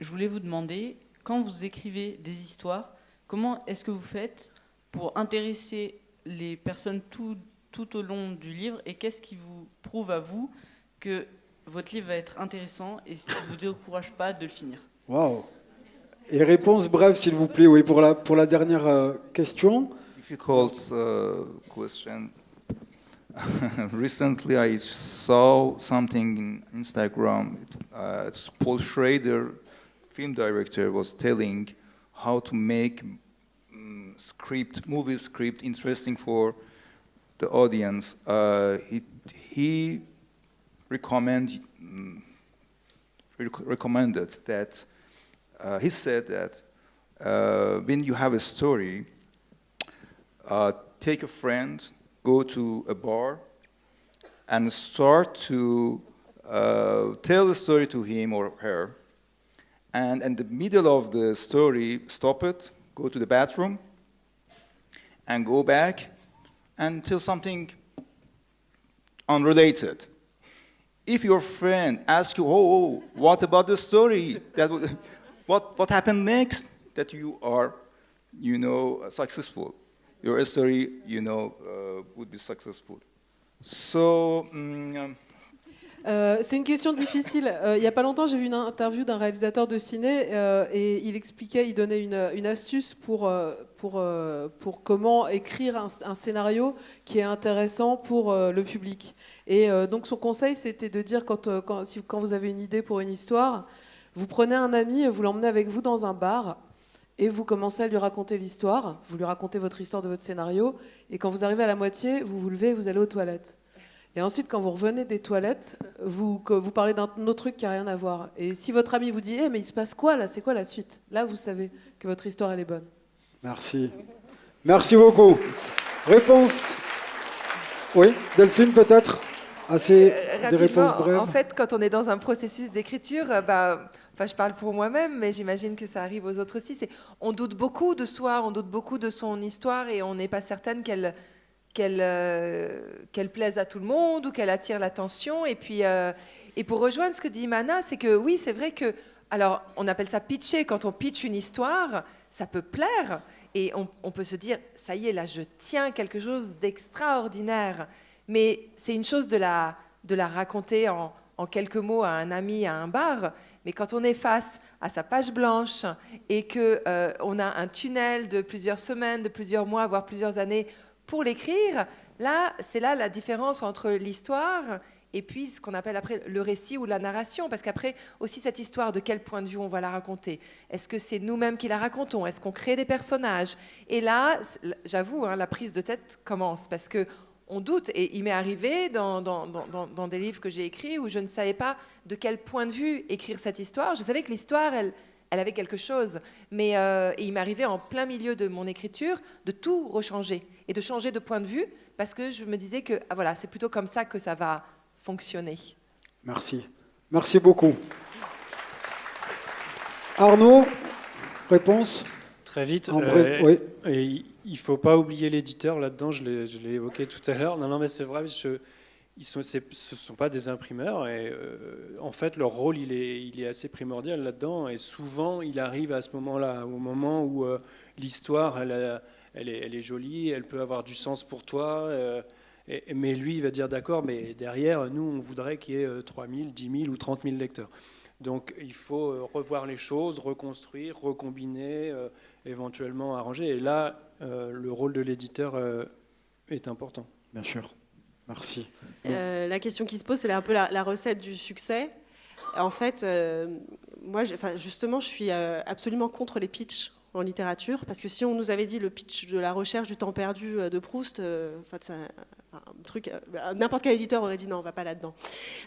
Je voulais vous demander, quand vous écrivez des histoires, comment est-ce que vous faites pour intéresser les personnes tout au long du livre, et qu'est-ce qui vous prouve à vous que votre livre va être intéressant et ce qui ne vous décourage pas de le finir? Waouh. Et réponse brève, s'il vous plaît, oui, pour la dernière question. Difficult question. Recently, I saw something in Instagram. Paul Schrader, film director, was telling how to make movie script interesting for the audience. He recommended that. He said that when you have a story, take a friend, go to a bar, and start to tell the story to him or her. And in the middle of the story, stop it, go to the bathroom, and go back and tell something unrelated. If your friend asks you, oh, what about the story? What happened next? That you are, successful. Your story, would be successful. So. C'est une question difficile. Il n'y a pas longtemps, j'ai vu une interview d'un réalisateur de ciné et il donnait une astuce pour comment écrire un scénario qui est intéressant pour le public. Et donc son conseil, c'était de dire quand vous avez une idée pour une histoire, vous prenez un ami et vous l'emmenez avec vous dans un bar et vous commencez à lui raconter l'histoire, vous lui racontez votre histoire de votre scénario, et quand vous arrivez à la moitié, vous vous levez et vous allez aux toilettes. Et ensuite, quand vous revenez des toilettes, vous parlez d'un autre truc qui n'a rien à voir. Et si votre ami vous dit « mais il se passe quoi là? C'est quoi la suite ?» Là, vous savez que votre histoire, elle est bonne. Merci. Merci beaucoup. Réponse? Oui, Delphine, peut-être? Des réponses brèves. En fait, quand on est dans un processus d'écriture, je parle pour moi-même, mais j'imagine que ça arrive aux autres aussi, on doute beaucoup de soi, on doute beaucoup de son histoire, et on n'est pas certaine qu'elle plaise à tout le monde ou qu'elle attire l'attention. Et puis, et pour rejoindre ce que dit Mana, c'est que oui, c'est vrai que, alors on appelle ça pitcher, quand on pitch une histoire, ça peut plaire, et on peut se dire, ça y est, là je tiens quelque chose d'extraordinaire. Mais c'est une chose de la raconter en quelques mots à un ami, à un bar, mais quand on est face à sa page blanche et qu'on a un tunnel de plusieurs semaines, de plusieurs mois, voire plusieurs années pour l'écrire, c'est là la différence entre l'histoire et puis ce qu'on appelle après le récit ou la narration. Parce qu'après, aussi cette histoire, de quel point de vue on va la raconter? Est-ce que c'est nous-mêmes qui la racontons? Est-ce qu'on crée des personnages? Et là, j'avoue, la prise de tête commence, parce qu'on doute. Et il m'est arrivé dans des livres que j'ai écrits où je ne savais pas de quel point de vue écrire cette histoire. Je savais que l'histoire, elle avait quelque chose. Mais et il m'est arrivé en plein milieu de mon écriture de tout rechanger et de changer de point de vue, parce que je me disais que voilà, c'est plutôt comme ça que ça va fonctionner. Merci. Merci beaucoup. Arnaud, réponse? Très vite. En bref, oui. Et il ne faut pas oublier l'éditeur là-dedans, je l'ai évoqué tout à l'heure. Non, mais c'est vrai, ce ne sont pas des imprimeurs. Et en fait, leur rôle, il est assez primordial là-dedans. Et souvent, il arrive à ce moment-là, au moment où l'histoire, elle est jolie, elle peut avoir du sens pour toi. Mais lui, il va dire d'accord, mais derrière, nous, on voudrait qu'il y ait 3 000, 10 000 ou 30 000 lecteurs. Donc, il faut revoir les choses, reconstruire, recombiner, éventuellement arranger. Et là, le rôle de l'éditeur est important. Bien sûr. Merci. La question qui se pose, c'est un peu la recette du succès. En fait, moi, justement, je suis absolument contre les pitchs en littérature, parce que si on nous avait dit le pitch de la recherche du temps perdu de Proust, n'importe quel éditeur aurait dit non, on va pas là-dedans.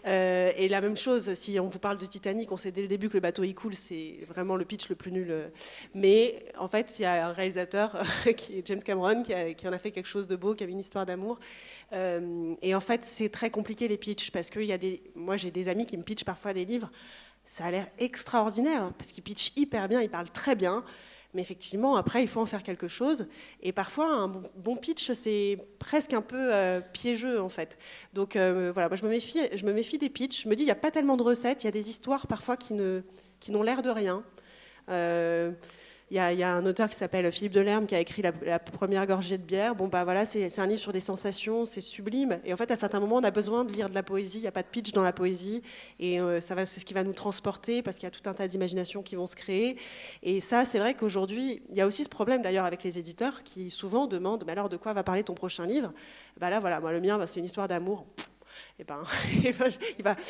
Et la même chose, si on vous parle de Titanic, on sait dès le début que le bateau il coule, c'est vraiment le pitch le plus nul. Mais en fait, il y a un réalisateur qui est James Cameron qui en a fait quelque chose de beau, qui avait une histoire d'amour. Et en fait, c'est très compliqué les pitchs, parce que moi j'ai des amis qui me pitchent parfois des livres. Ça a l'air extraordinaire, parce qu'ils pitchent hyper bien, ils parlent très bien. Mais effectivement, après, il faut en faire quelque chose. Et parfois, un bon pitch, c'est presque un peu piégeux, en fait. Donc voilà, moi, je me méfie des pitchs. Je me dis, il n'y a pas tellement de recettes. Il y a des histoires parfois qui n'ont l'air de rien. Il y a un auteur qui s'appelle Philippe Delerme qui a écrit la première gorgée de bière. Bon, bah voilà, c'est un livre sur des sensations, c'est sublime. Et en fait, à certains moments, on a besoin de lire de la poésie. Il n'y a pas de pitch dans la poésie. Et c'est ce qui va nous transporter parce qu'il y a tout un tas d'imaginations qui vont se créer. Et ça, c'est vrai qu'aujourd'hui, il y a aussi ce problème d'ailleurs avec les éditeurs qui souvent demandent mais alors de quoi va parler ton prochain livre? Bah là, voilà, moi, le mien, c'est une histoire d'amour. Eh ben,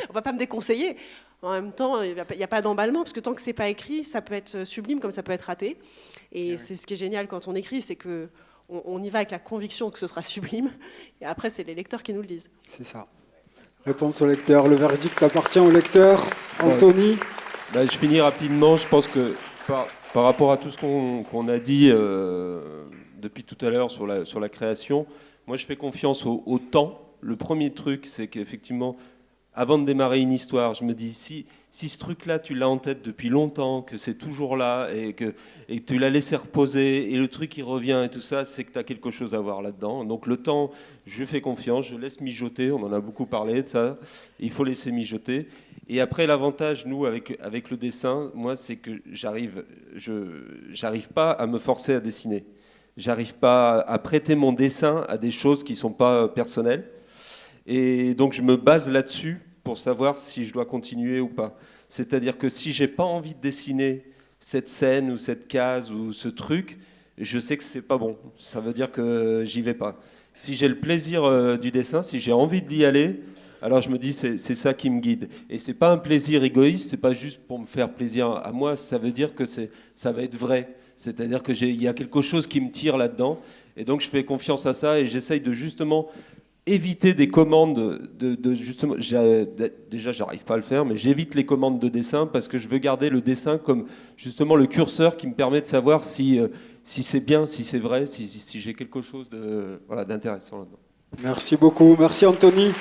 on va pas me déconseiller. En même temps, il n'y a pas d'emballement, parce que tant que c'est pas écrit, ça peut être sublime comme ça peut être raté. Et c'est ce qui est génial quand on écrit, c'est que on y va avec la conviction que ce sera sublime. Et après, c'est les lecteurs qui nous le disent. C'est ça. Réponse au lecteur. Le verdict appartient au lecteur. Anthony. Je finis rapidement. Je pense que par rapport à tout ce qu'on a dit depuis tout à l'heure sur la création, moi je fais confiance au temps. Le premier truc, c'est qu'effectivement, avant de démarrer une histoire, je me dis, si ce truc-là, tu l'as en tête depuis longtemps, que c'est toujours là, et que tu l'as laissé reposer, et le truc, il revient, et tout ça, c'est que tu as quelque chose à voir là-dedans. Donc le temps, je fais confiance, je laisse mijoter, on en a beaucoup parlé de ça, il faut laisser mijoter. Et après, l'avantage, nous, avec le dessin, moi, c'est que j'arrive pas à me forcer à dessiner. J'arrive pas à prêter mon dessin à des choses qui ne sont pas personnelles. Et donc je me base là-dessus pour savoir si je dois continuer ou pas. C'est-à-dire que si j'ai pas envie de dessiner cette scène ou cette case ou ce truc, je sais que c'est pas bon. Ça veut dire que j'y vais pas. Si j'ai le plaisir du dessin, si j'ai envie d'y aller, alors je me dis c'est ça qui me guide. Et c'est pas un plaisir égoïste, c'est pas juste pour me faire plaisir à moi. Ça veut dire que ça va être vrai. C'est-à-dire que il y a quelque chose qui me tire là-dedans. Et donc je fais confiance à ça et j'essaye de justement éviter des commandes justement, déjà j'arrive pas à le faire, mais j'évite les commandes de dessin parce que je veux garder le dessin comme justement le curseur qui me permet de savoir si c'est bien, si c'est vrai, si j'ai quelque chose d'intéressant là-dedans. Merci beaucoup, merci Anthony.